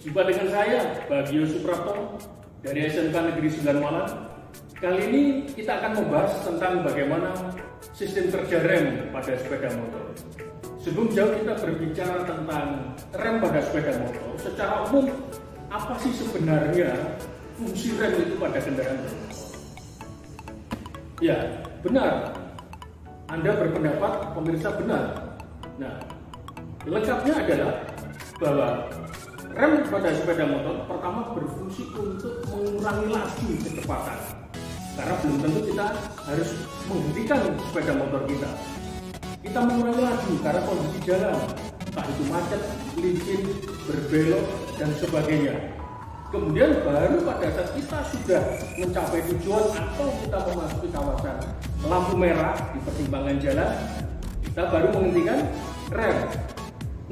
Jumpa dengan saya, Bagio Suprapto dari SMK Negeri 9 Malang. Kali ini kita akan membahas tentang bagaimana sistem kerja rem pada sepeda motor. Sebelum jauh kita berbicara tentang rem pada sepeda motor, secara umum apa sih sebenarnya fungsi rem itu pada kendaraan? Ya, benar. Anda berpendapat pemirsa benar. Nah, lengkapnya adalah bahwa rem pada sepeda motor pertama berfungsi untuk mengurangi laju kecepatan. Karena belum tentu kita harus menghentikan sepeda motor kita. Kita mengurangi laju karena kondisi jalan, entah itu macet, licin, berbelok, dan sebagainya. Kemudian baru pada saat kita sudah mencapai tujuan atau kita memasuki kawasan lampu merah di persimpangan jalan, kita baru menghentikan rem.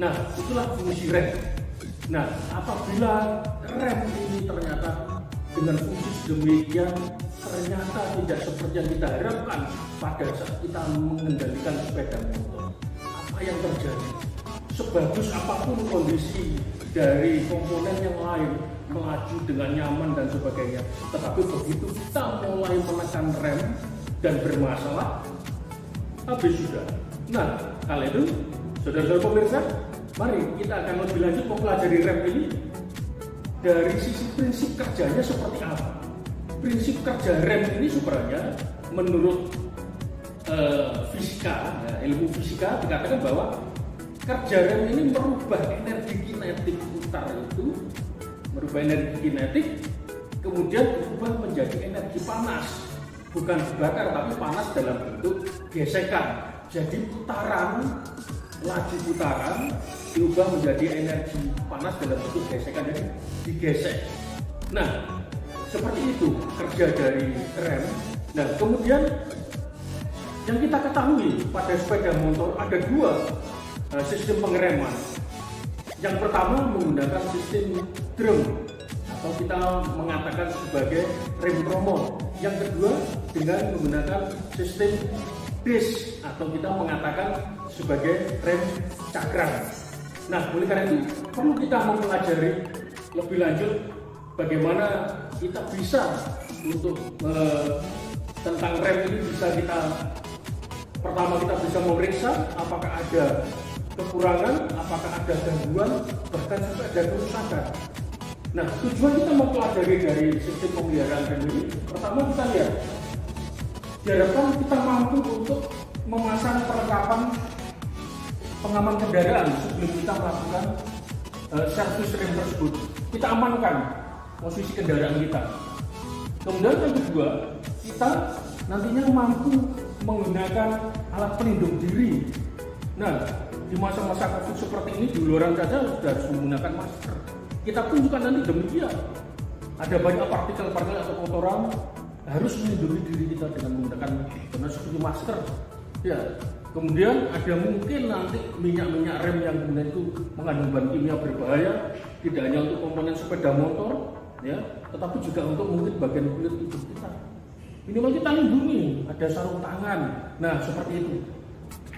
Nah, itulah fungsi rem. Nah, apabila rem ini ternyata dengan fungsi sedemikian ternyata tidak seperti yang kita harapkan pada saat kita mengendalikan sepeda motor, apa yang terjadi? Sebagus apapun kondisi dari komponen yang lain melaju dengan nyaman dan sebagainya, tetapi begitu kita mulai menekan rem dan bermasalah, habis sudah. Nah, kali itu saudara-saudara pemirsa, mari kita akan lebih lanjut mempelajari rem ini dari sisi prinsip kerjanya seperti apa. Prinsip kerja rem ini sebenarnya menurut fisika, ya, ilmu fisika dikatakan bahwa kerja rem ini merubah energi kinetik putar itu, merubah energi kinetik, kemudian berubah menjadi energi panas, bukan dibakar tapi panas dalam bentuk gesekan. Jadi putaran, laju putaran diubah menjadi energi panas dalam bentuk gesekan, jadi digesek. Nah, seperti itu kerja dari rem. Nah, kemudian yang kita ketahui pada sepeda motor ada dua sistem pengereman. Yang pertama menggunakan sistem drum atau kita mengatakan sebagai rem tromol. Yang kedua dengan menggunakan sistem disc atau kita mengatakan sebagai rem cakram. Nah, oleh karena itu perlu kita mempelajari lebih lanjut bagaimana kita bisa untuk tentang rem ini bisa kita pertama kita bisa memeriksa apakah ada kekurangan, apakah ada gangguan, bahkan sampai ada kerusakan. Nah, tujuan kita mempelajari dari sistem pemeliharaan rem ini, pertama kita lihat, diharapkan kita mampu untuk memasang perlengkapan pengaman kendaraan sebelum kita melakukan servis rem tersebut. Kita amankan posisi kendaraan kita. Kemudian yang kedua, kita nantinya mampu menggunakan alat pelindung diri. Nah, di masa-masa COVID seperti ini di luaran saja sudah harus menggunakan masker. Kita pun juga nanti demikian. Ada banyak partikel-partikel atau kotoran, harus melindungi diri kita dengan menggunakan seperti masker. Ya, kemudian ada mungkin nanti minyak-minyak rem yang kemudian itu mengandung bahan kimia berbahaya, tidak hanya untuk komponen sepeda motor, ya, tetapi juga untuk mungkin bagian kulit tubuh kita. Minimal kita lindungi, ada sarung tangan. Nah, seperti itu.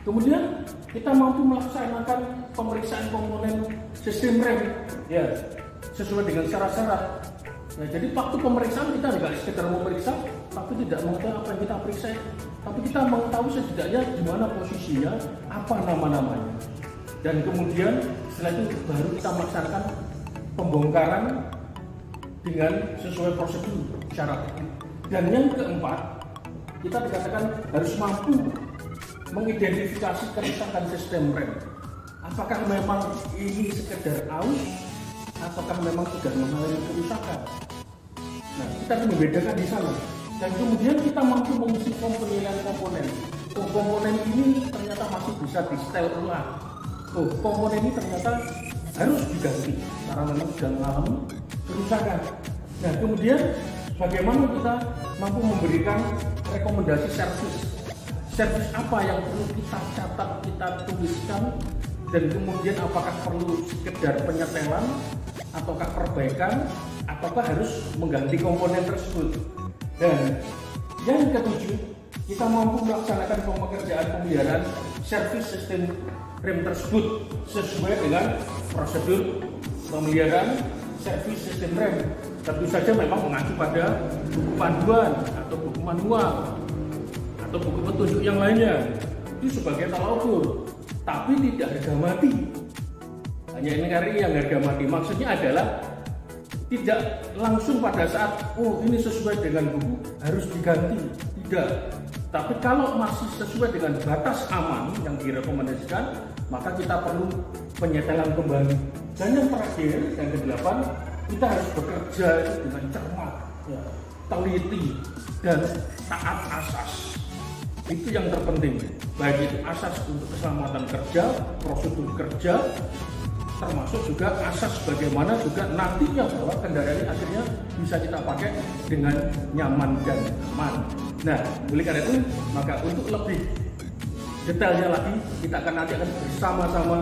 Kemudian kita mampu melaksanakan pemeriksaan komponen sistem rem, ya, sesuai dengan syarat-syarat. Nah, jadi waktu pemeriksaan kita tidak sekedar memeriksa, tapi tidak mengetahui apa yang kita periksa, tapi kita mengetahui setidaknya di mana posisinya, apa nama-namanya. Dan kemudian setelah itu baru kita melaksanakan pembongkaran dengan sesuai prosedur syarat. Dan yang keempat, kita dikatakan harus mampu mengidentifikasi kerusakan sistem rem. Apakah memang ini sekedar aus, ataukah memang sudah mengalami kerusakan? Nah, kita harus membedakan di sana. Dan kemudian kita mampu mengisi penilaian komponen. Oh, komponen ini ternyata masih bisa di setel ulang. Oh, komponen ini ternyata harus diganti karena memang sudah mengalami kerusakan. Nah, kemudian bagaimana kita mampu memberikan rekomendasi servis. Servis apa yang perlu kita catat, kita tuliskan, dan kemudian apakah perlu sekedar penyetelan, ataukah perbaikan, ataukah harus mengganti komponen tersebut. Dan yang ketujuh, kita mampu melaksanakan pekerjaan pemeliharaan servis sistem rem tersebut sesuai dengan prosedur pemeliharaan servis sistem rem. Tentu saja memang mengacu pada buku panduan atau buku manual atau buku petunjuk yang lainnya. Itu sebagai tolak ukur, tapi tidak harga mati. Hanya ini yang harga mati, maksudnya adalah tidak langsung pada saat ini sesuai dengan buku harus diganti, tidak. Tapi kalau masih sesuai dengan batas aman yang direkomendasikan, maka kita perlu penyetelan kembali. Dan yang terakhir, yang ke-8, kita harus bekerja dengan cermat, ya, teliti, dan taat asas. Itu yang terpenting, baik itu asas untuk keselamatan kerja, prosedur kerja, termasuk juga asas bagaimana juga nantinya bahwa kendaraan ini akhirnya bisa kita pakai dengan nyaman dan aman. Nah, oleh karena itu, maka untuk lebih detailnya lagi, kita nanti akan bersama-sama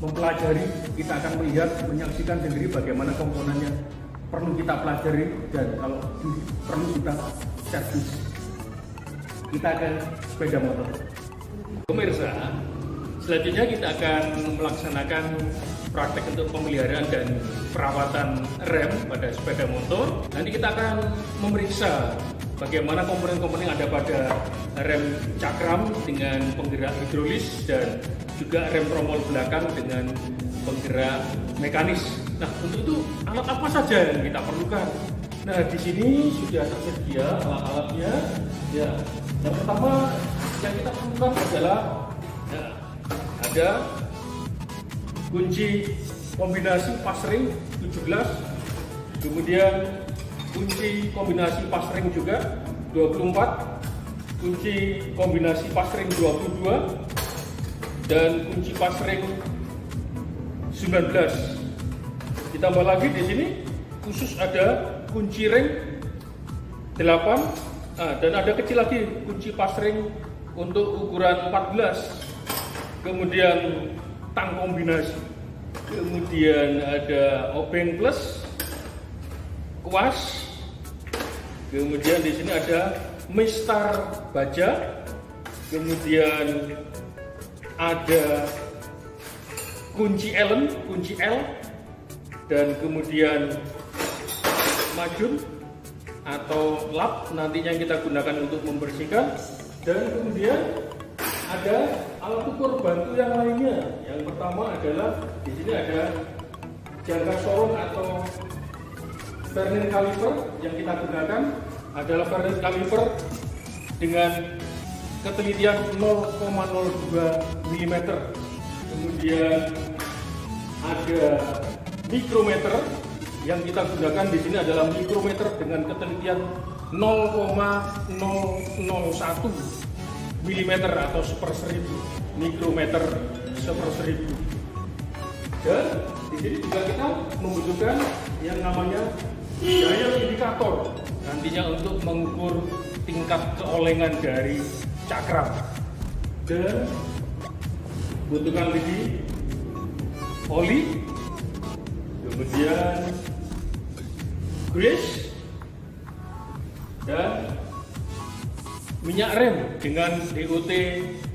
mempelajari, kita akan melihat, menyaksikan sendiri bagaimana komponennya perlu kita pelajari dan kalau perlu kita servis. Kita akan sepeda motor. Pemirsa, selanjutnya kita akan melaksanakan praktek untuk pemeliharaan dan perawatan rem pada sepeda motor. Nanti kita akan memeriksa bagaimana komponen-komponen yang ada pada rem cakram dengan penggerak hidrolis dan juga rem tromol belakang dengan penggerak mekanis. Nah, untuk itu alat apa saja yang kita perlukan? Nah, di sini sudah tersedia alat-alatnya. Ya, yang pertama yang kita perlukan adalah ada kunci kombinasi pas ring 17, kemudian kunci kombinasi pas ring juga 24, kunci kombinasi pas ring 22, dan kunci pas ring 19. Ditambah lagi di sini khusus ada kunci ring 8, dan ada kecil lagi kunci pas ring untuk ukuran 14. Kemudian tang kombinasi, kemudian ada obeng plus, kuas, kemudian di sini ada mistar baja, kemudian ada kunci Allen, kunci L, dan kemudian majun atau lap nantinya yang kita gunakan untuk membersihkan, dan kemudian ada alat ukur bantu yang lainnya. Yang pertama adalah di sini ada jangka sorong atau vernier caliper. Yang kita gunakan adalah vernier caliper dengan ketelitian 0,02 mm. Kemudian ada mikrometer. Yang kita gunakan di sini adalah mikrometer dengan ketelitian 0,001 mm atau 1/1000 mikrometer 1/1000. Dan di sini juga kita membutuhkan yang namanya dial indikator, nantinya untuk mengukur tingkat keolengan dari cakram. Dan butuhkan lagi oli, kemudian grease, dan minyak rem dengan DOT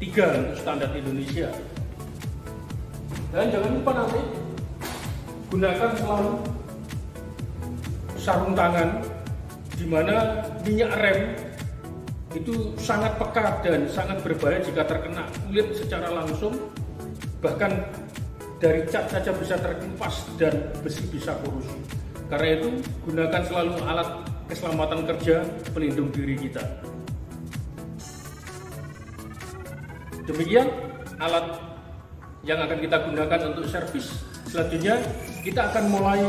3 untuk standar Indonesia. Dan jangan lupa nanti gunakan selalu sarung tangan, di mana minyak rem itu sangat pekat dan sangat berbahaya jika terkena kulit secara langsung. Bahkan dari cat saja bisa terkelupas dan besi bisa korosif. Karena itu gunakan selalu alat keselamatan kerja pelindung diri kita. Demikian alat yang akan kita gunakan untuk servis. Selanjutnya kita akan mulai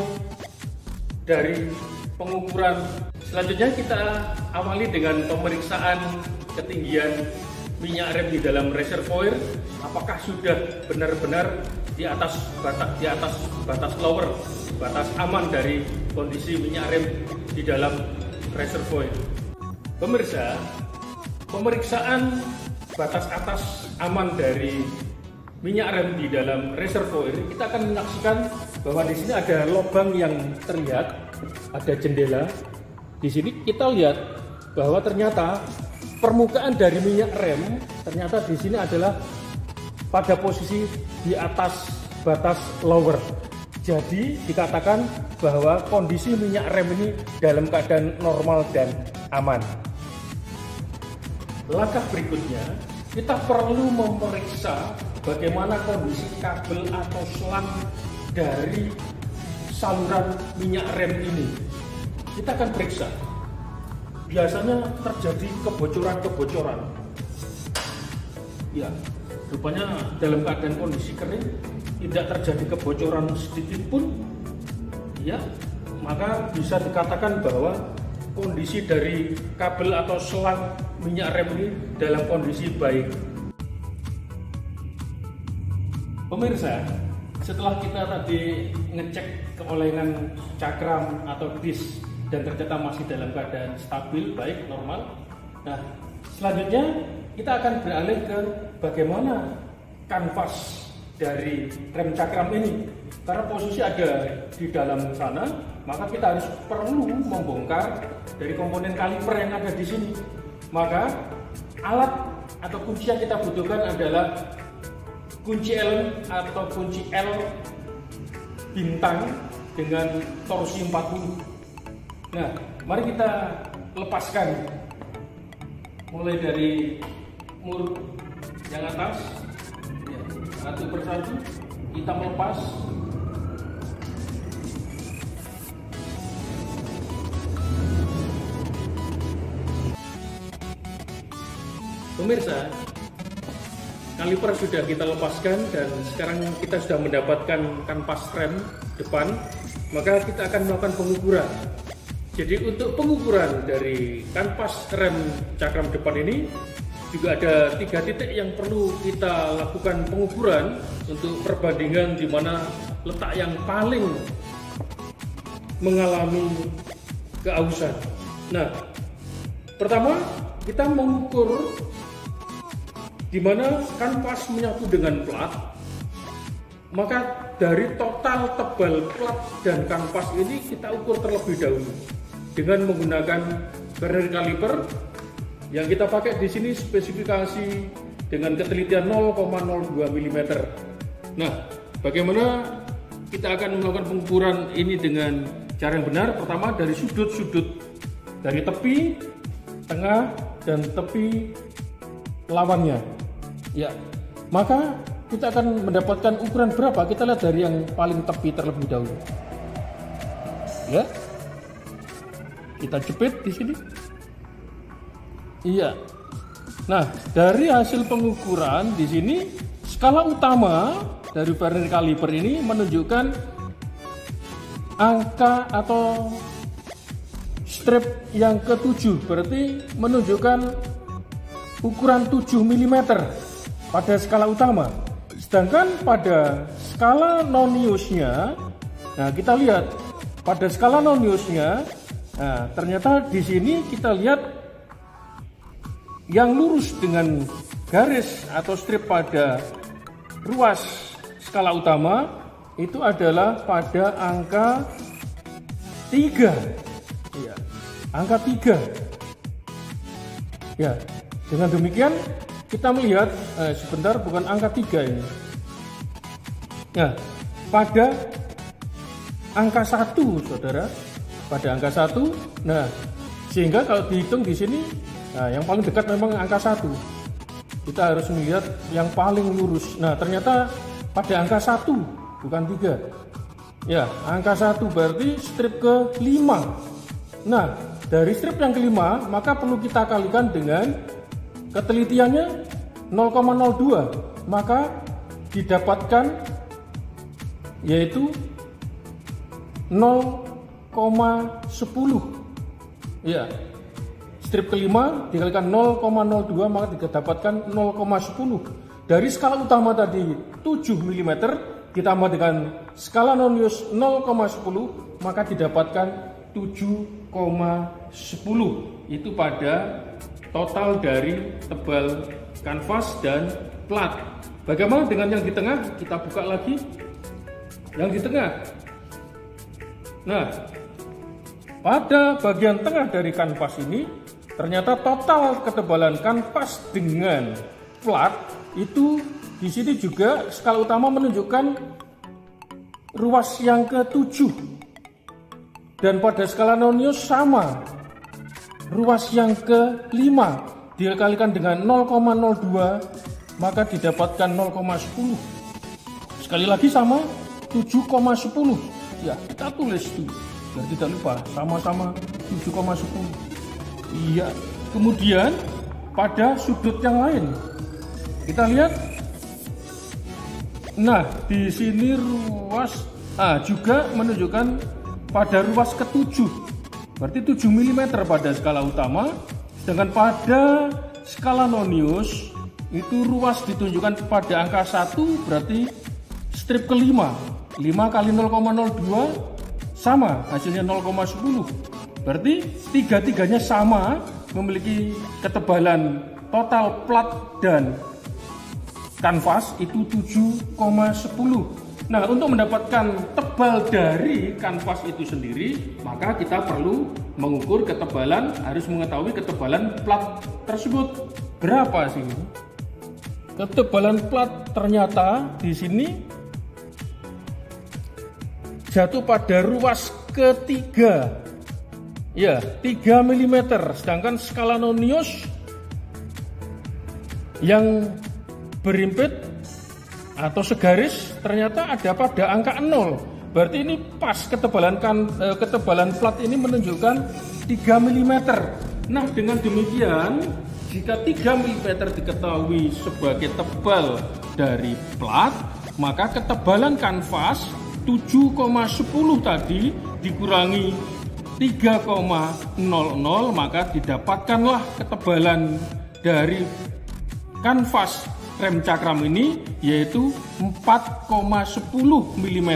dari pengukuran. Selanjutnya kita awali dengan pemeriksaan ketinggian minyak rem di dalam reservoir. Apakah sudah benar-benar di atas batas lower, batas aman dari kondisi minyak rem di dalam reservoir. Pemirsa, pemeriksaan batas atas aman dari minyak rem di dalam reservoir, kita akan menyaksikan bahwa di sini ada lubang yang terlihat, ada jendela. Di sini kita lihat bahwa ternyata permukaan dari minyak rem ternyata di sini adalah pada posisi di atas batas lower. Jadi dikatakan bahwa kondisi minyak rem ini dalam keadaan normal dan aman. Langkah berikutnya, kita perlu memeriksa bagaimana kondisi kabel atau selang dari saluran minyak rem ini. Kita akan periksa. Biasanya terjadi kebocoran-kebocoran. Ya, rupanya dalam keadaan kondisi kering tidak terjadi kebocoran sedikit pun, ya, maka bisa dikatakan bahwa kondisi dari kabel atau selang minyak rem ini dalam kondisi baik. Pemirsa, setelah kita tadi ngecek keolengan cakram atau disk dan ternyata masih dalam keadaan stabil, baik, normal. Nah, selanjutnya kita akan beralih ke bagaimana kanvas dari rem cakram ini. Karena posisi ada di dalam sana, maka kita harus perlu membongkar dari komponen kaliper yang ada di sini. Maka alat atau kunci yang kita butuhkan adalah kunci Allen atau kunci L bintang dengan torsi 40. Nah, mari kita lepaskan mulai dari mur yang atas, ya, satu persatu kita melepas. Pemirsa, kaliper sudah kita lepaskan dan sekarang kita sudah mendapatkan kanvas rem depan, maka kita akan melakukan pengukuran. Jadi untuk pengukuran dari kanvas rem cakram depan ini juga ada 3 titik yang perlu kita lakukan pengukuran untuk perbandingan di mana letak yang paling mengalami keausan. Nah, pertama kita mengukur di mana kanvas menyatu dengan plat, maka dari total tebal plat dan kanvas ini kita ukur terlebih dahulu dengan menggunakan Vernier caliper yang kita pakai di sini spesifikasi dengan ketelitian 0,02 mm. Nah, bagaimana kita akan melakukan pengukuran ini dengan cara yang benar? Pertama dari sudut-sudut, dari tepi, tengah, dan tepi lawannya. Ya, maka kita akan mendapatkan ukuran berapa? Kita lihat dari yang paling tepi terlebih dahulu. Ya, kita jepit di sini. Iya. Nah, dari hasil pengukuran di sini skala utama dari Vernier caliper ini menunjukkan angka atau strip yang ke-7, berarti menunjukkan ukuran 7 mm pada skala utama. Sedangkan pada skala non-use-nya, nah kita lihat pada skala non-use-nya, nah ternyata di sini kita lihat yang lurus dengan garis atau strip pada ruas skala utama itu adalah pada angka 3. Ya, angka 3. Ya, dengan demikian kita melihat sebentar, bukan angka 3 ini. Nah, pada angka 1, saudara, pada angka 1. Nah, sehingga kalau dihitung di sini, nah, yang paling dekat memang angka 1. Kita harus melihat yang paling lurus. Nah, ternyata pada angka 1, bukan 3. Ya, angka 1 berarti strip ke-5. Nah, dari strip yang ke-5, maka perlu kita kalikan dengan ketelitiannya 0,02, maka didapatkan yaitu 0,10. Ya, strip ke-5 dikalikan 0,02 maka didapatkan 0,10. Dari skala utama tadi 7 mm ditambah dengan skala non-use 0,10 maka didapatkan 7,10. Itu pada total dari tebal kanvas dan plat. Bagaimana dengan yang di tengah? Kita buka lagi yang di tengah. Nah, pada bagian tengah dari kanvas ini ternyata total ketebalan kanvas dengan plat itu di sini juga skala utama menunjukkan ruas yang ke-7. Dan pada skala Nonius sama, ruas yang ke-5 dikalikan dengan 0,02 maka didapatkan 0,10. Sekali lagi sama 7,10. Ya, kita tulis dulu biar tidak lupa, sama-sama 7,10. Iya. Kemudian pada sudut yang lain kita lihat. Nah, di sini ruas juga menunjukkan pada ruas ke-7. Berarti 7 mm pada skala utama, sedangkan pada skala Nonius itu ruas ditunjukkan pada angka 1, berarti strip ke-5. 5 kali 0,02 sama, hasilnya 0,10. Berarti tiga-tiganya sama, memiliki ketebalan total plat dan kanvas itu 7,10. Nah, untuk mendapatkan tebal dari kanvas itu sendiri, maka kita perlu mengukur ketebalan, harus mengetahui ketebalan plat tersebut. Berapa sih? Ketebalan plat ternyata di sini jatuh pada ruas ketiga. Ya, 3 mm. Sedangkan skala Nonius yang berimpit atau segaris ternyata ada pada angka 0. Berarti ini pas ketebalan plat ini menunjukkan 3 mm. Nah, dengan demikian jika 3 mm diketahui sebagai tebal dari plat, maka ketebalan kanvas 7,10 tadi dikurangi 3,00 maka didapatkanlah ketebalan dari kanvas rem cakram ini yaitu 4,10 mm.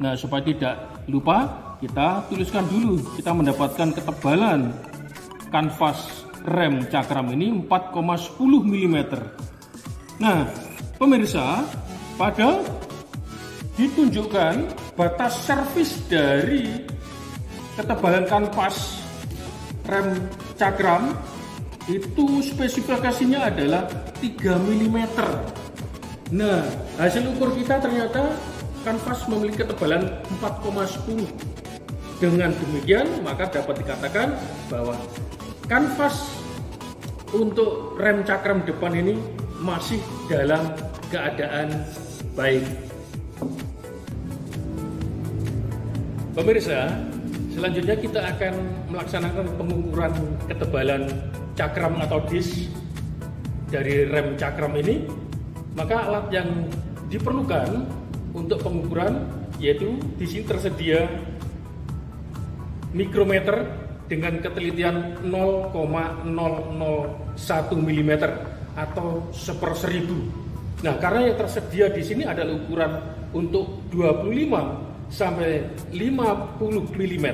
Nah, supaya tidak lupa kita tuliskan dulu, kita mendapatkan ketebalan kanvas rem cakram ini 4,10 mm. Nah, pemirsa, pada ditunjukkan batas servis dari ketebalan kanvas rem cakram itu spesifikasinya adalah 3 mm. Nah, hasil ukur kita ternyata kanvas memiliki ketebalan 4,10. Dengan demikian maka dapat dikatakan bahwa kanvas untuk rem cakram depan ini masih dalam keadaan baik. Pemirsa, selanjutnya kita akan melaksanakan pengukuran ketebalan cakram atau disk dari rem cakram ini. Maka alat yang diperlukan untuk pengukuran yaitu di sini tersedia mikrometer dengan ketelitian 0,001 mm atau 1/1000. Nah, karena yang tersedia di sini adalah ukuran untuk 25 sampai 50 mm,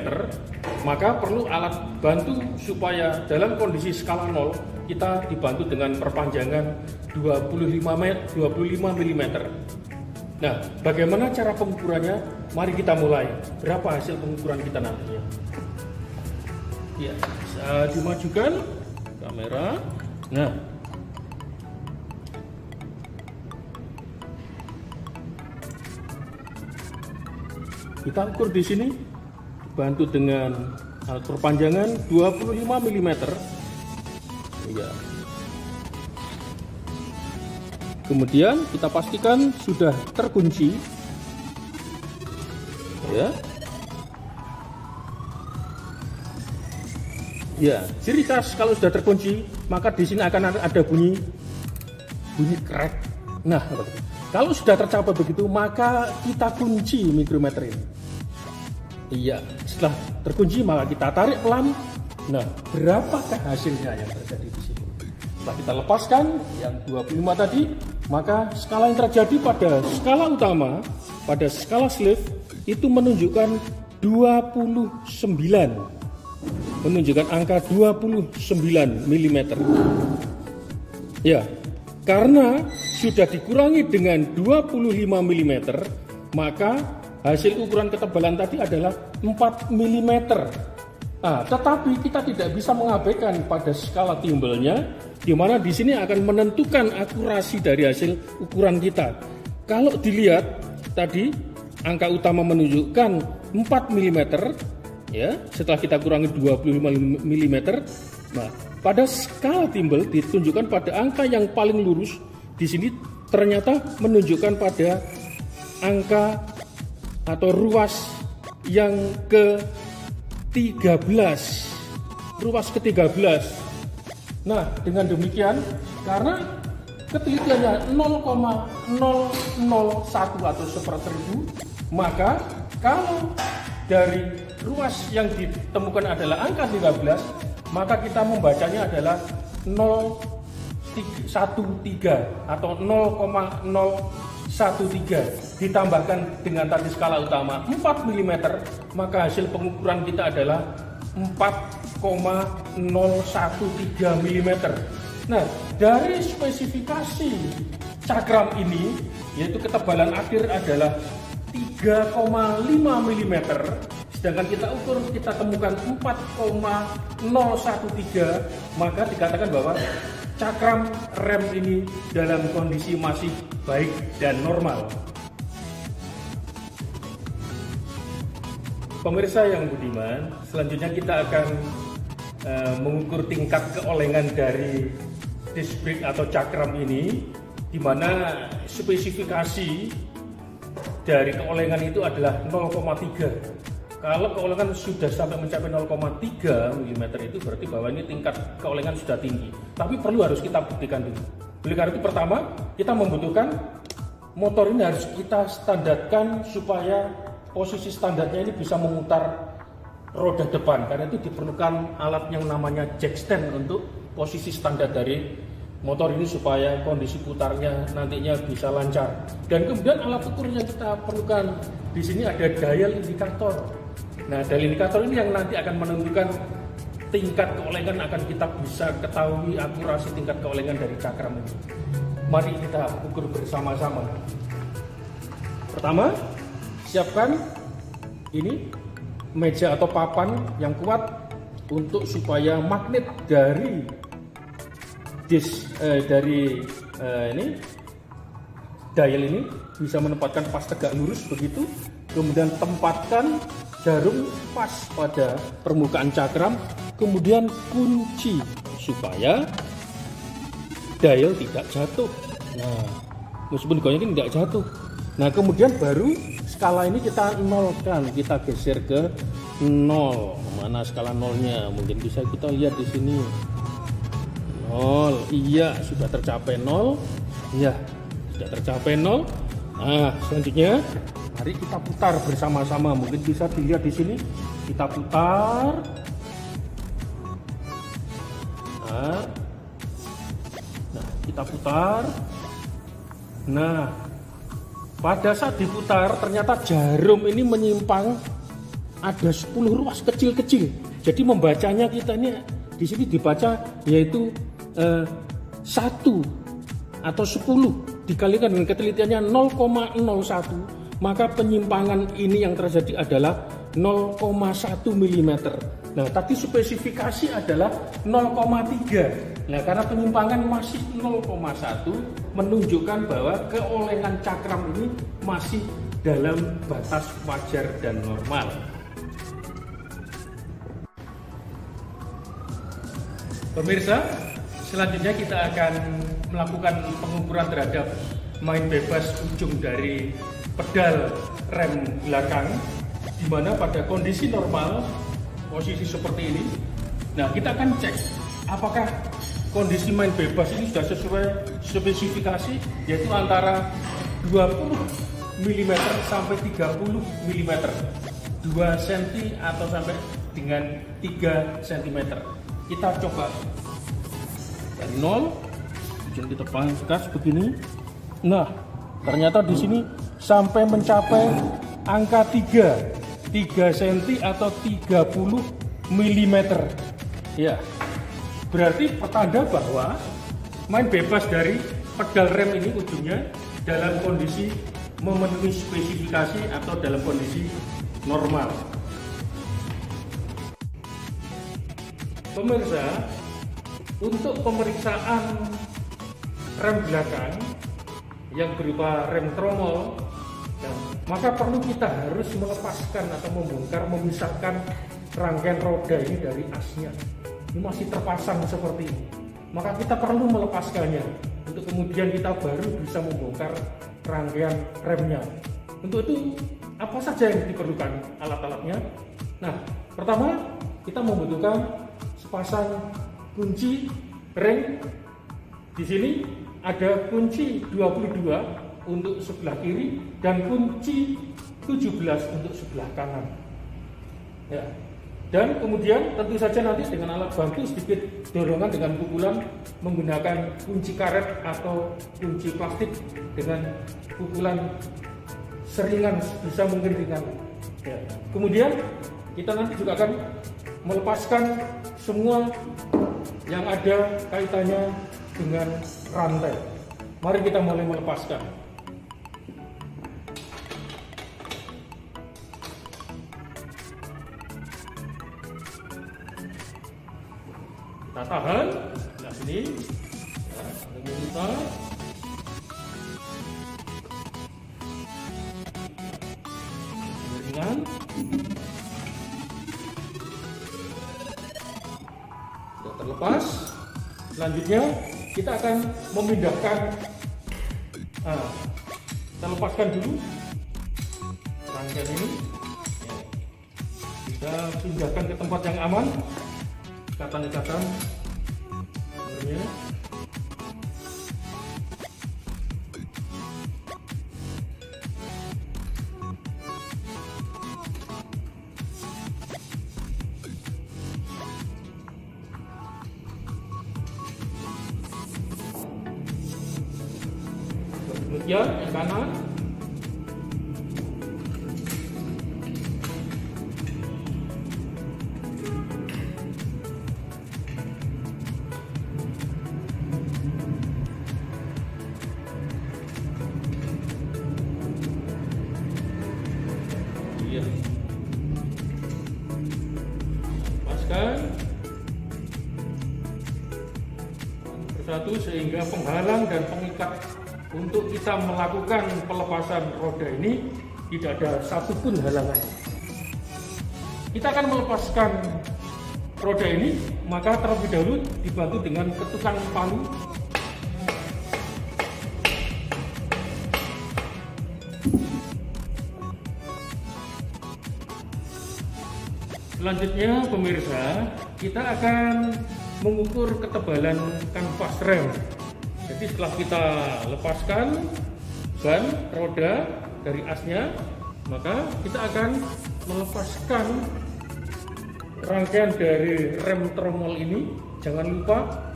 maka perlu alat bantu supaya dalam kondisi skala 0 kita dibantu dengan perpanjangan 25 mm. Nah, bagaimana cara pengukurannya? Mari kita mulai. Berapa hasil pengukuran kita nantinya? Ya, bisa dimajukan kamera. Nah, kita ukur di sini dibantu dengan alat perpanjangan 25 mm. Ya. Kemudian kita pastikan sudah terkunci. Ya. Ya, ciri khas kalau sudah terkunci, maka di sini akan ada bunyi krek. Nah, kalau sudah tercapai begitu, maka kita kunci mikrometer ini. Iya, setelah terkunci maka kita tarik pelan. Nah, berapakah hasilnya yang terjadi di sini? Setelah kita lepaskan yang 25 tadi, maka skala yang terjadi pada skala utama, pada skala sleeve itu menunjukkan 29. Menunjukkan angka 29 mm. Ya, karena sudah dikurangi dengan 25 mm, maka hasil ukuran ketebalan tadi adalah 4 mm. Nah, tetapi kita tidak bisa mengabaikan pada skala timbelnya, di mana di sini akan menentukan akurasi dari hasil ukuran kita. Kalau dilihat tadi angka utama menunjukkan 4 mm, ya, setelah kita kurangi 25 mm, nah, pada skala timbel ditunjukkan pada angka yang paling lurus. Di sini ternyata menunjukkan pada angka atau ruas yang ke-13, ruas ke-13. Nah, dengan demikian, karena ketelitiannya 0,001 atau seperteribu, maka kalau dari ruas yang ditemukan adalah angka 13, maka kita membacanya adalah 0,13 atau 0,013 ditambahkan dengan tadi skala utama 4 mm, maka hasil pengukuran kita adalah 4,013 mm. Nah, dari spesifikasi cakram ini, yaitu ketebalan akhir adalah 3,5 mm, sedangkan kita ukur, kita temukan 4,013, maka dikatakan bahwa cakram rem ini dalam kondisi masih baik dan normal. Pemirsa yang budiman, selanjutnya kita akan mengukur tingkat keolengan dari disc brake atau cakram ini, di mana spesifikasi dari keolengan itu adalah 0,3. Kalau keolengan sudah sampai mencapai 0,3 mm itu berarti bahwa ini tingkat keolengan sudah tinggi. Tapi perlu harus kita buktikan dulu. Oleh karena itu pertama kita membutuhkan motor ini harus kita standarkan supaya posisi standarnya ini bisa memutar roda depan. Karena itu diperlukan alat yang namanya jack stand untuk posisi standar dari motor ini supaya kondisi putarnya nantinya bisa lancar. Dan kemudian alat ukur yang kita perlukan di sini ada dial indikator. Nah, dial indikator ini yang nanti akan menentukan tingkat keolengan, akan kita bisa ketahui akurasi tingkat keolengan dari cakram ini. Mari kita ukur bersama-sama. Pertama, siapkan ini meja atau papan yang kuat untuk supaya magnet dari ini dial ini bisa menempatkan pas tegak lurus begitu. Kemudian tempatkan jarum pas pada permukaan cakram, kemudian kunci supaya dial tidak jatuh. Nah, meskipun goyangin tidak jatuh. Nah, kemudian baru skala ini kita nolkan, kita geser ke 0. Mana skala nolnya? Mungkin bisa kita lihat di sini. 0. Iya, sudah tercapai 0. Iya, sudah tercapai 0. Nah, selanjutnya mari kita putar bersama-sama. Mungkin bisa dilihat di sini. Kita putar. Nah, kita putar. Nah, pada saat diputar ternyata jarum ini menyimpang ada 10 ruas kecil-kecil. Jadi membacanya kita ini di sini dibaca yaitu 1 atau 10 dikalikan dengan ketelitiannya 0,01, maka penyimpangan ini yang terjadi adalah 0,1 mm. Nah, tadi spesifikasi adalah 0,3. Nah, karena penyimpangan masih 0,1 menunjukkan bahwa keolengan cakram ini masih dalam batas wajar dan normal. Pemirsa, selanjutnya kita akan melakukan pengukuran terhadap main bebas ujung dari pedal rem belakang, di mana pada kondisi normal posisi seperti ini. Nah, kita akan cek apakah kondisi main bebas ini sudah sesuai spesifikasi, yaitu antara 20 mm sampai 30 mm, 2 cm atau sampai dengan 3 cm. Kita coba dari 0, ujung kita pangkas begini. Nah, ternyata di sini sampai mencapai angka 3 cm atau 30 mm. Ya, berarti pertanda bahwa main bebas dari pedal rem ini ujungnya dalam kondisi memenuhi spesifikasi atau dalam kondisi normal. Pemirsa, untuk pemeriksaan rem belakang yang berupa rem tromol dan maka perlu kita harus melepaskan atau membongkar, memisahkan rangkaian roda ini dari asnya. Ini masih terpasang seperti ini, maka kita perlu melepaskannya untuk kemudian kita baru bisa membongkar rangkaian remnya. Untuk itu apa saja yang diperlukan alat-alatnya? Nah, pertama kita membutuhkan sepasang kunci ring. Di sini ada kunci 22 untuk sebelah kiri dan kunci 17 untuk sebelah kanan. Ya. Dan kemudian tentu saja nanti dengan alat bantu sedikit dorongan dengan pukulan menggunakan kunci karet atau kunci plastik dengan pukulan seringan bisa mungkin ringan. Ya. Kemudian kita nanti juga akan melepaskan semua yang ada kaitannya dengan rantai. Mari kita mulai melepaskan. Kita tahan, nah sini, ya, kita ringan. Sudah terlepas. Selanjutnya kita akan memindahkan. Nah, kita lepaskan dulu rangkaian ini. Kita pindahkan ke tempat yang aman. Ikatan-ikatan ya. Kemudian yang kanan. Lepaskan persatu sehingga penghalang dan pengikat untuk kita melakukan pelepasan roda ini tidak ada satupun halangan. Kita akan melepaskan roda ini, maka terlebih dahulu dibantu dengan ketukan palu. Selanjutnya pemirsa, kita akan mengukur ketebalan kanvas rem. Jadi setelah kita lepaskan ban roda dari asnya, maka kita akan melepaskan rangkaian dari rem tromol ini. Jangan lupa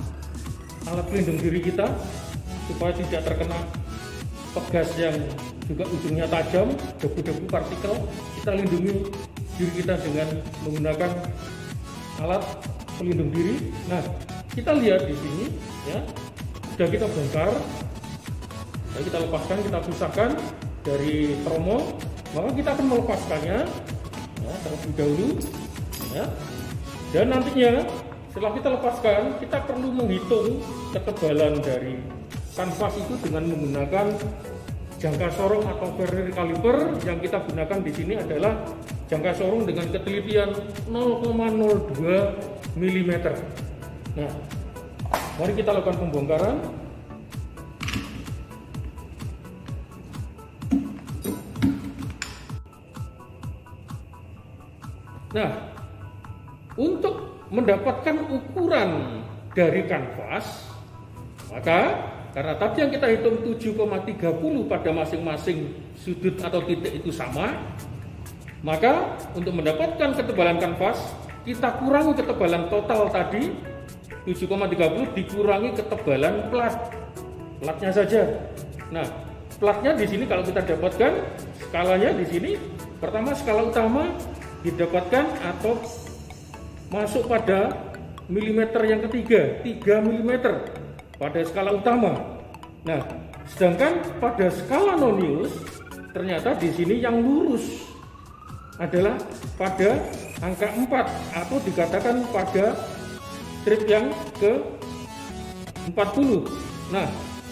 alat pelindung diri kita supaya tidak terkena pegas yang juga ujungnya tajam, debu-debu partikel. Kita lindungi diri kita dengan menggunakan alat pelindung diri. Nah, kita lihat di sini ya, sudah kita bongkar. Nah, kita lepaskan, kita pisahkan dari tromol, maka kita akan melepaskannya ya, terlebih dahulu ya. Dan nantinya setelah kita lepaskan, kita perlu menghitung ketebalan dari kanvas itu dengan menggunakan jangka sorong atau vernier caliper. Yang kita gunakan di sini adalah jangka sorong dengan ketelitian 0,02 mm. Nah, mari kita lakukan pembongkaran. Nah, untuk mendapatkan ukuran dari kanvas, maka karena tadi yang kita hitung 7,30 pada masing-masing sudut atau titik itu sama, maka untuk mendapatkan ketebalan kanvas, kita kurangi ketebalan total tadi 7,30 dikurangi ketebalan platnya saja. Nah, platnya di sini kalau kita dapatkan skalanya di sini, pertama skala utama didapatkan atau masuk pada milimeter yang ketiga, 3 mm pada skala utama. Nah, sedangkan pada skala nonius ternyata di sini yang lurus adalah pada angka 4 atau dikatakan pada strip yang ke 40. Nah,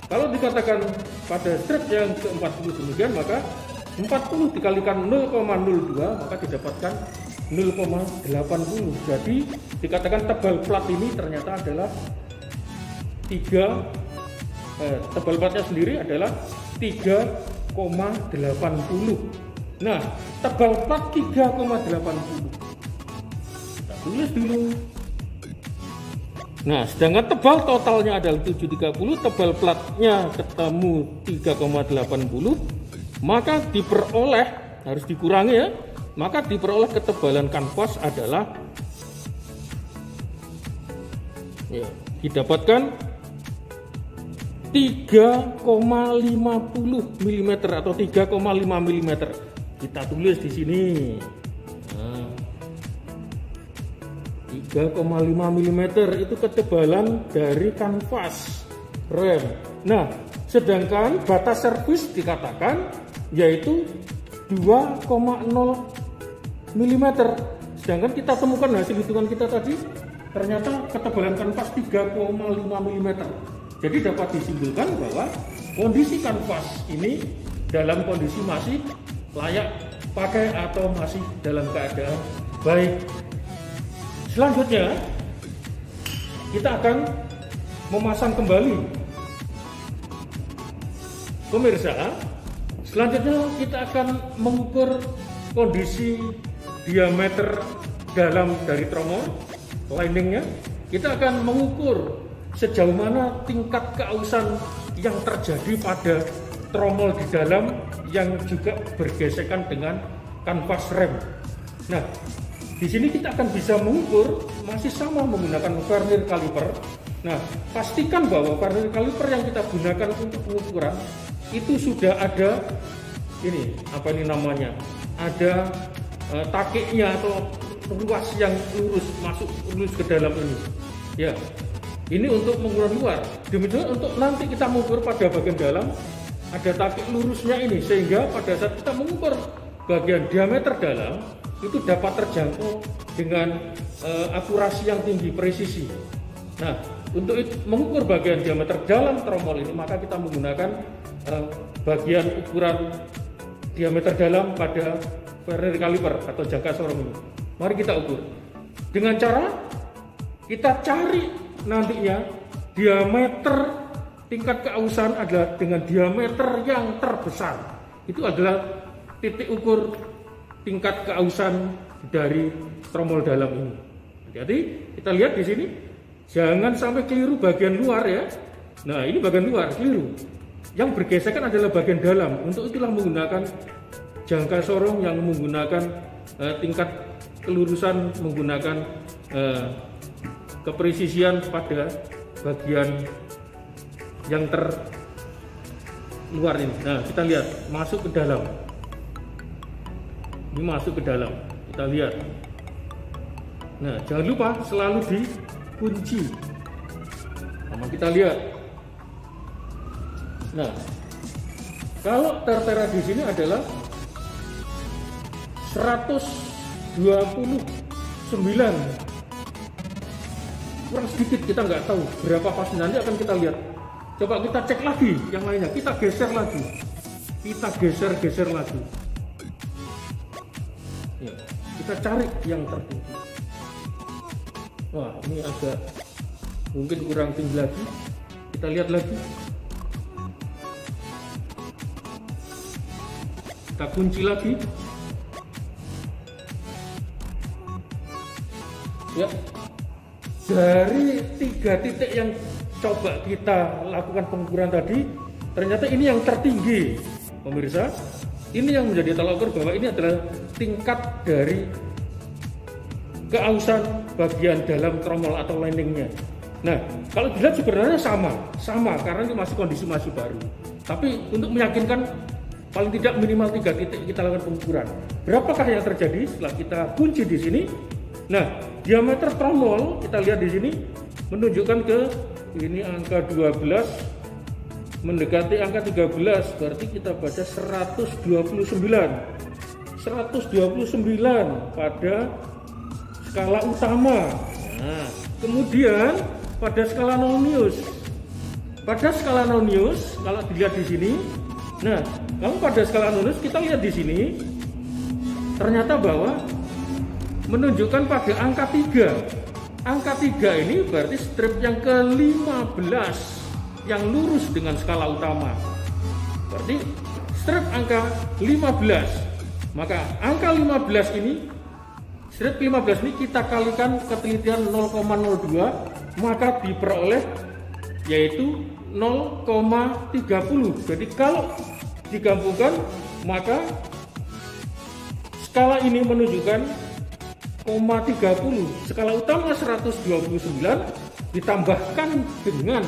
kalau dikatakan pada strip yang ke 40 demikian, maka 40 dikalikan 0,02 maka didapatkan 0,80. Jadi dikatakan tebal plat ini ternyata adalah tebal platnya sendiri adalah 3,80. Nah, tebal plat 3,80. Kita tulis dulu. Nah, sedangkan tebal totalnya adalah 730, tebal platnya ketemu 3,80, maka diperoleh, harus dikurangi ya, maka diperoleh ketebalan kanvas adalah ya, didapatkan 3,50 mm atau 3,5 mm. Kita tulis di sini. Nah, 3,5 mm itu ketebalan dari kanvas rem. Nah, sedangkan batas servis dikatakan yaitu 2,0 mm. Sedangkan kita temukan hasil hitungan kita tadi ternyata ketebalan kanvas 3,5 mm. Jadi dapat disimpulkan bahwa kondisi kanvas ini dalam kondisi masih layak pakai atau masih dalam keadaan baik. Selanjutnya kita akan memasang kembali. Pemirsa, selanjutnya kita akan mengukur kondisi diameter dalam dari tromol liningnya. Kita akan mengukur sejauh mana tingkat keausan yang terjadi pada tromol di dalam yang juga bergesekan dengan kanvas rem. Nah, di sini kita akan bisa mengukur masih sama menggunakan vernier caliper. Nah, pastikan bahwa vernier caliper yang kita gunakan untuk pengukuran itu sudah ada ini, apa ini namanya? Ada takiknya atau ruas yang lurus masuk lurus ke dalam ini. Ya. Ini untuk mengukur luar. Demikian untuk nanti kita mengukur pada bagian dalam ada takik lurusnya ini, sehingga pada saat kita mengukur bagian diameter dalam itu dapat terjangkau dengan akurasi yang tinggi, presisi. Nah, untuk mengukur bagian diameter dalam tromol ini maka kita menggunakan bagian ukuran diameter dalam pada vernier caliper atau jangka sorong ini. Mari kita ukur dengan cara kita cari nantinya diameter tingkat keausan adalah dengan diameter yang terbesar. Itu adalah titik ukur tingkat keausan dari tromol dalam ini. Jadi kita lihat di sini, jangan sampai keliru bagian luar ya. Nah, ini bagian luar keliru. Yang bergesekan adalah bagian dalam. Untuk itulah menggunakan jangka sorong yang menggunakan tingkat kelurusan, menggunakan kepresisian pada bagian yang terluar ini. Nah, kita lihat masuk ke dalam. Ini masuk ke dalam. Kita lihat. Nah, jangan lupa selalu dikunci. Nah, kita lihat. Nah, kalau tertera di sini adalah 129, kurang sedikit, kita nggak tahu berapa pasti, nanti akan kita lihat. Coba kita cek lagi yang lainnya, kita geser lagi, kita geser lagi ya, kita cari yang tertinggi. Wah, ini agak mungkin kurang tinggi lagi, kita lihat lagi, kita kunci lagi ya. Dari 3 titik yang coba kita lakukan pengukuran tadi, ternyata ini yang tertinggi, pemirsa. Ini yang menjadi tolak ukur bahwa ini adalah tingkat dari keausan bagian dalam tromol atau liningnya. Nah, kalau dilihat sebenarnya sama karena ini masih kondisi masih baru. Tapi untuk meyakinkan paling tidak minimal 3 titik kita lakukan pengukuran. Berapakah yang terjadi setelah kita kunci di sini? Nah, diameter tromol kita lihat di sini menunjukkan ke ini angka 12 mendekati angka 13, berarti kita baca 129 pada skala utama. Nah, kemudian pada skala nonius. Pada skala nonius kalau dilihat di sini Nah, kalau pada skala nunus kita lihat di sini ternyata bahwa menunjukkan pada angka 3. Angka 3 ini berarti strip yang ke-15 yang lurus dengan skala utama. Berarti strip angka 15. Maka angka 15 ini, strip 15 ini kita kalikan ketelitian 0,02, maka diperoleh yaitu 0,30. Jadi kalau digabungkan maka skala ini menunjukkan 0,30. Skala utama 129 ditambahkan dengan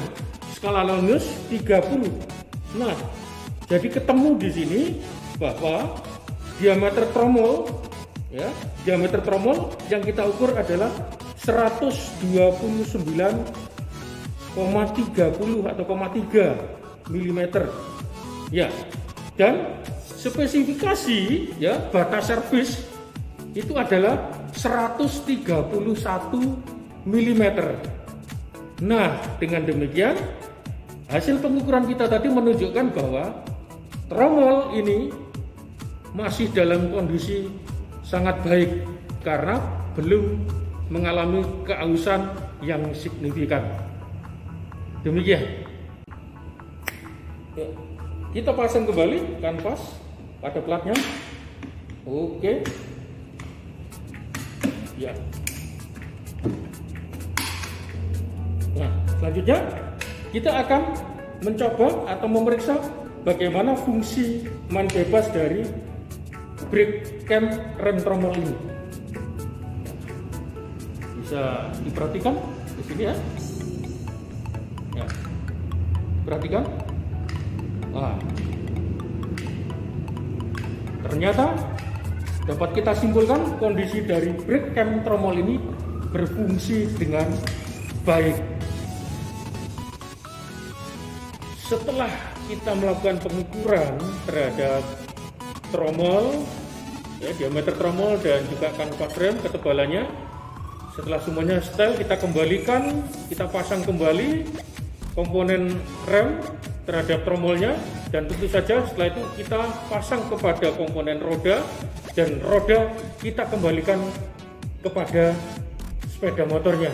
skala nunus 30. Nah, jadi ketemu di sini bahwa diameter tromol, ya, diameter tromol yang kita ukur adalah 129,30 atau 0,3 mm. Ya, dan spesifikasi ya batas servis itu adalah 131 mm. Nah, dengan demikian hasil pengukuran kita tadi menunjukkan bahwa tromol ini masih dalam kondisi sangat baik karena belum mengalami keausan yang signifikan. Demikian. Ya, kita pasang kembali kanvas pada platnya. Oke. Ya. Nah, selanjutnya kita akan mencoba atau memeriksa bagaimana fungsi man bebas dari brake cam rem tromol ini. Bisa diperhatikan di sini ya. Ya, perhatikan. Nah, ternyata dapat kita simpulkan kondisi dari brake cam tromol ini berfungsi dengan baik. Setelah kita melakukan pengukuran terhadap tromol, ya, diameter tromol dan juga kanvas rem ketebalannya, setelah semuanya setel, kita kembalikan, kita pasang kembali komponen rem terhadap tromolnya, dan tentu saja setelah itu kita pasang kepada komponen roda, dan roda kita kembalikan kepada sepeda motornya.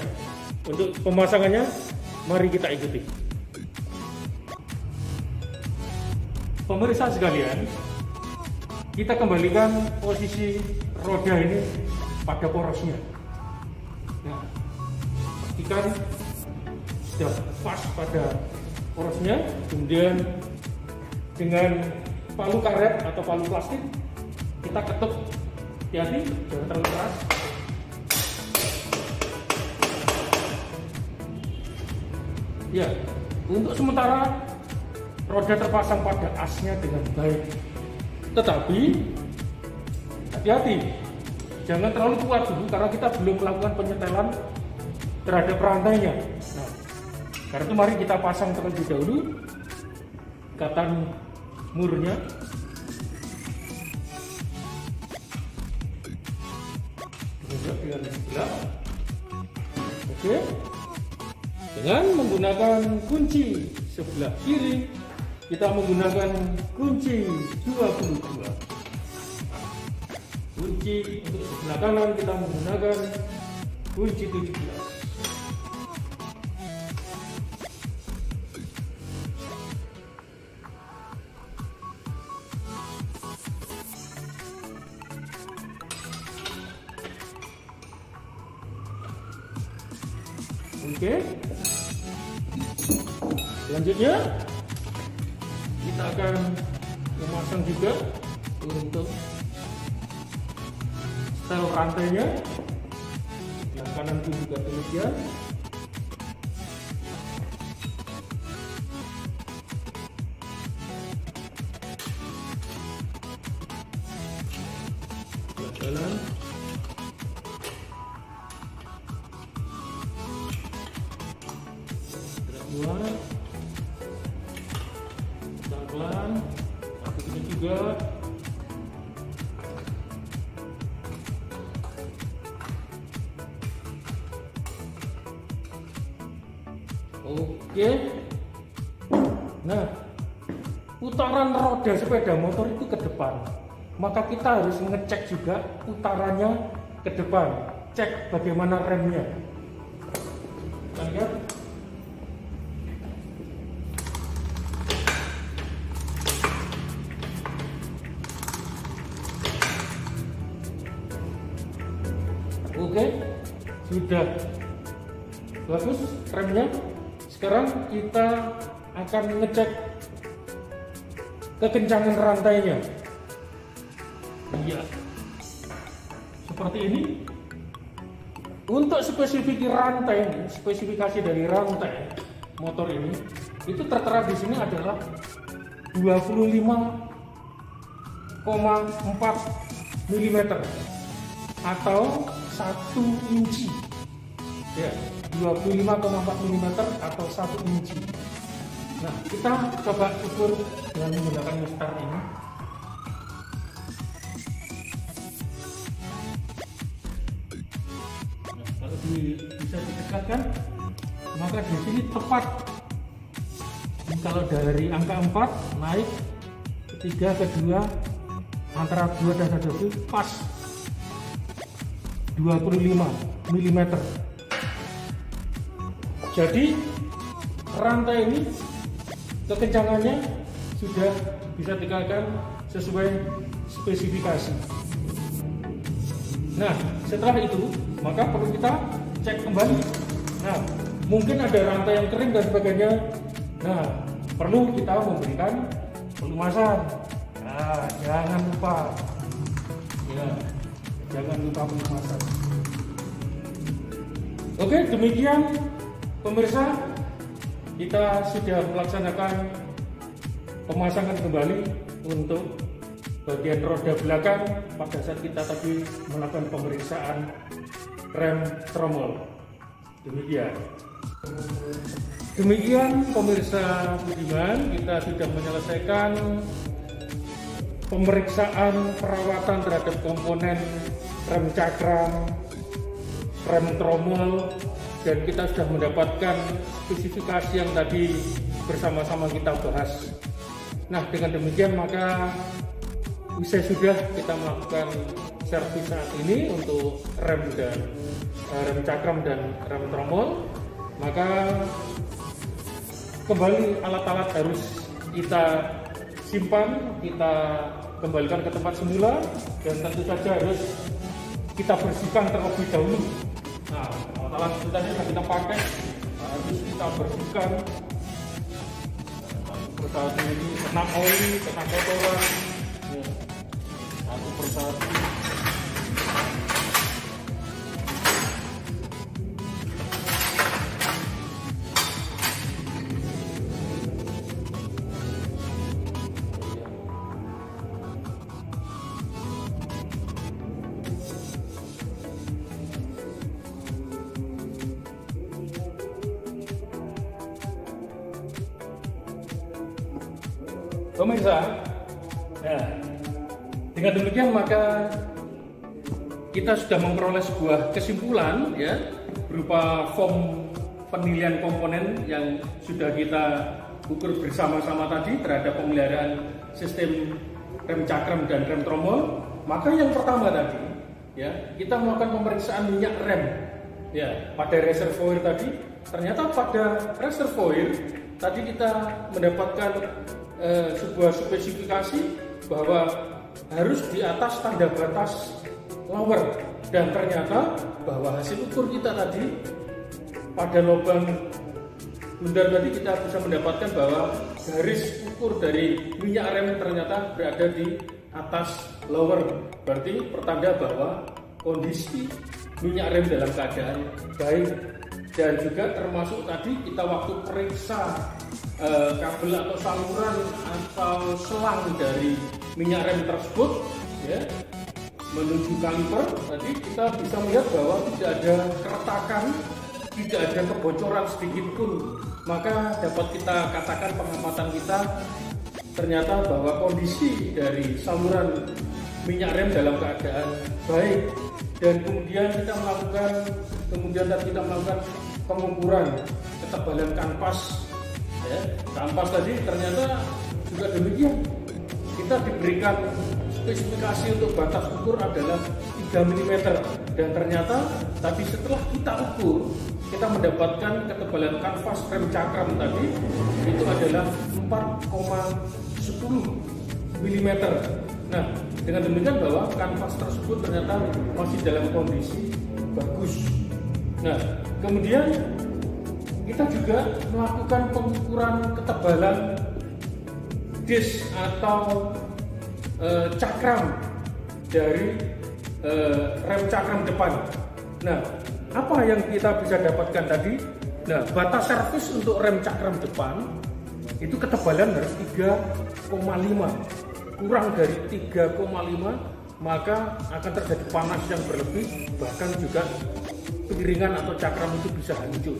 Untuk pemasangannya, mari kita ikuti. Pemirsa sekalian, kita kembalikan posisi roda ini pada porosnya. Nah, pastikan sudah pas pada porosnya, kemudian dengan palu karet atau palu plastik kita ketuk, hati-hati jangan terlalu keras. Ya, untuk sementara roda terpasang pada asnya dengan baik, tetapi hati-hati jangan terlalu kuat dulu karena kita belum melakukan penyetelan terhadap rantainya. Nah, karena itu mari kita pasang terlebih dahulu ikatan murnya. Dengan sebelah. Oke. Dengan menggunakan kunci sebelah kiri, kita menggunakan kunci 22. Kunci untuk sebelah kanan kita menggunakan kunci 17. Oke. Selanjutnya kita akan memasang juga untuk setel rantainya. Yang kanan pun juga demikian. Jalan. Buat pelan-pelan, tapi ini juga oke. Nah, putaran roda sepeda motor itu ke depan, maka kita harus ngecek juga putarannya ke depan, cek bagaimana remnya. Kita lihat. Oke, sudah bagus remnya. Sekarang kita akan ngecek kekencangan rantainya. Iya, seperti ini. Untuk spesifikasi dari rantai motor ini itu tertera di sini adalah 25,4 mm atau 1 inci. Ya, 25,4 mm atau 1 inci. Nah, kita coba ukur dengan menggunakan mistar ini. Nah, kalau bisa didekatkan, maka di sini tepat. Kalau dari angka 4 naik ketiga, kedua, antara 2 dan 1 pas 25 mm. Jadi rantai ini kekencangannya sudah bisa dikatakan sesuai spesifikasi. Nah, setelah itu maka perlu kita cek kembali. Nah, mungkin ada rantai yang kering dan sebagainya. Nah, perlu kita memberikan pelumasan. Nah, jangan lupa. Ya, jangan lupa pelumasan. Oke, demikian pemirsa, kita sudah melaksanakan pemasangan kembali untuk bagian roda belakang pada saat kita tadi melakukan pemeriksaan rem tromol. Demikian pemirsa budiman, kita sudah menyelesaikan pemeriksaan perawatan terhadap komponen rem cakram, rem tromol, dan kita sudah mendapatkan spesifikasi yang tadi bersama-sama kita bahas. Nah, dengan demikian maka usai sudah kita melakukan servis saat ini untuk rem cakram dan rem tromol, maka kembali alat-alat harus kita simpan, kita kembalikan ke tempat semula, dan tentu saja harus kita bersihkan terlebih dahulu. Nah, alat itu tadi yang kita pakai harus kita bersihkan. Persatu ini kena oli, kena kotoran, ya, satu persatu. Pemirsa, ya, dengan demikian maka kita sudah memperoleh sebuah kesimpulan, ya, berupa form penilaian komponen yang sudah kita ukur bersama-sama tadi terhadap pemeliharaan sistem rem cakram dan rem tromol. Maka yang pertama tadi, ya, kita melakukan pemeriksaan minyak rem, ya, pada reservoir tadi. Ternyata pada reservoir tadi kita mendapatkan sebuah spesifikasi bahwa harus di atas tanda batas lower, dan ternyata bahwa hasil ukur kita tadi pada lubang bundar tadi kita bisa mendapatkan bahwa garis ukur dari minyak rem ternyata berada di atas lower, berarti pertanda bahwa kondisi minyak rem dalam keadaan baik. Dan juga termasuk tadi kita waktu periksa kabel atau saluran atau selang dari minyak rem tersebut, ya, menuju kaliper, tadi kita bisa melihat bahwa tidak ada keretakan, tidak ada kebocoran sedikit pun. Maka dapat kita katakan pengamatan kita ternyata bahwa kondisi dari saluran minyak rem dalam keadaan baik. Dan kemudian kita melakukan pengukuran ketebalan kanvas, ya. Kanvas tadi ternyata juga demikian. Kita diberikan spesifikasi untuk batas ukur adalah 3 mm, dan ternyata tadi setelah kita ukur, kita mendapatkan ketebalan kanvas rem cakram tadi itu adalah 4,10 mm. Nah, dengan demikian bahwa kanvas tersebut ternyata masih dalam kondisi bagus. Nah, kemudian kita juga melakukan pengukuran ketebalan disk atau cakram dari rem cakram depan. Nah, apa yang kita bisa dapatkan tadi? Nah, batas servis untuk rem cakram depan itu ketebalan harus 3,5. Kurang dari 3,5 maka akan terjadi panas yang berlebih, bahkan juga piringan atau cakram itu bisa hancur.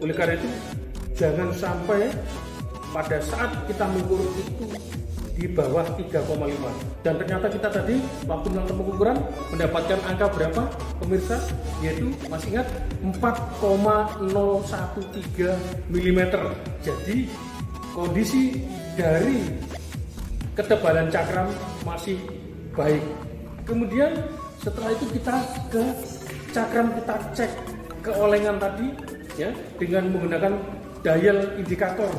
Oleh karena itu, jangan sampai pada saat kita mengukur itu di bawah 3,5. Dan ternyata kita tadi waktu melakukan pengukuran mendapatkan angka berapa pemirsa? Yaitu masih ingat 4,013 mm. Jadi kondisi dari ketebalan cakram masih baik. Kemudian setelah itu kita ke cakram, kita cek keolengan tadi ya dengan menggunakan dial indikator,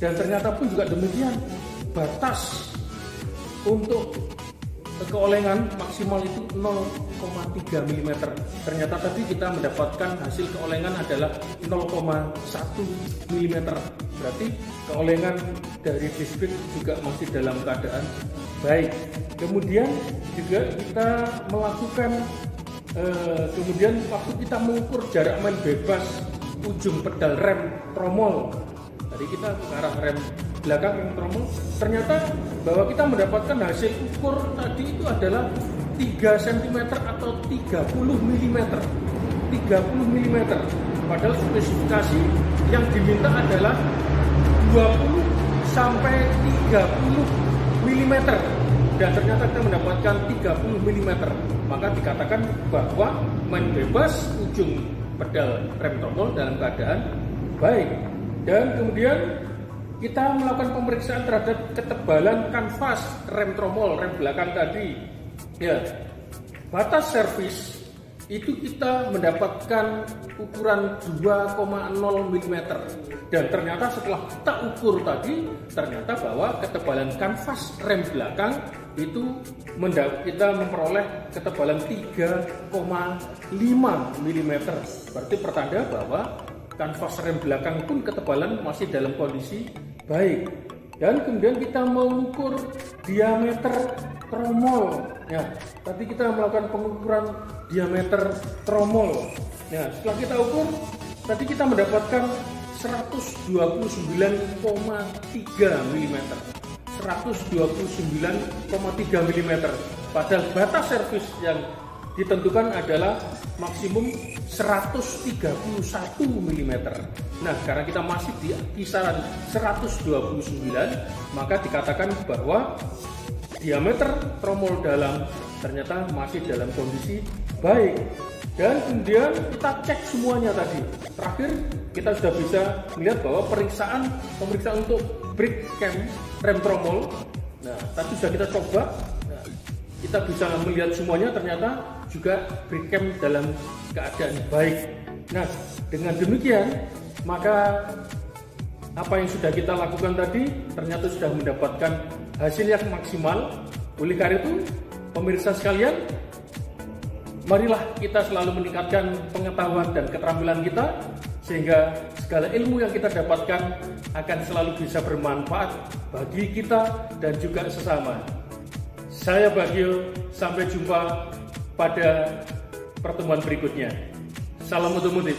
dan ternyata pun juga demikian, batas untuk keolengan maksimal itu 0,3 mm. Ternyata tadi kita mendapatkan hasil keolengan adalah 0,1 mm. Berarti keolengan dari disk brake juga masih dalam keadaan baik. Kemudian juga kita melakukan kemudian waktu kita mengukur jarak main bebas ujung pedal rem tromol, tadi kita ke arah rem belakang rem tromol, ternyata bahwa kita mendapatkan hasil ukur tadi itu adalah 3 cm atau 30 mm. 30 mm, padahal spesifikasi yang diminta adalah 20 sampai 30 mm, dan ternyata kita mendapatkan 30 mm. Maka dikatakan bahwa main bebas ujung pedal rem tromol dalam keadaan baik. Dan kemudian kita melakukan pemeriksaan terhadap ketebalan kanvas rem tromol, rem belakang tadi. Ya, batas servis itu kita mendapatkan ukuran 2,0 mm, dan ternyata setelah kita ukur tadi ternyata bahwa ketebalan kanvas rem belakang itu kita memperoleh ketebalan 3,5 mm. Berarti pertanda bahwa kanvas rem belakang pun ketebalan masih dalam kondisi baik. Dan kemudian kita mengukur diameter tromol. Ya, tadi kita melakukan pengukuran diameter tromol. Ya, setelah kita ukur, tadi kita mendapatkan 129,3 mm. 129,3 mm. Padahal batas servis yang ditentukan adalah maksimum 131 mm. Nah, karena kita masih di kisaran 129, maka dikatakan bahwa diameter tromol dalam ternyata masih dalam kondisi baik. Dan kemudian kita cek semuanya tadi. Terakhir kita sudah bisa melihat bahwa pemeriksaan untuk brake cam rem tromol. Nah, tadi sudah kita coba. Nah, kita bisa melihat semuanya, ternyata juga brake cam dalam keadaan baik. Nah, dengan demikian maka apa yang sudah kita lakukan tadi ternyata sudah mendapatkan hasil yang maksimal. Oleh karena itu, pemirsa sekalian, marilah kita selalu meningkatkan pengetahuan dan keterampilan kita, sehingga segala ilmu yang kita dapatkan akan selalu bisa bermanfaat bagi kita dan juga sesama. Saya Bagio, sampai jumpa pada pertemuan berikutnya. Salam otomotif.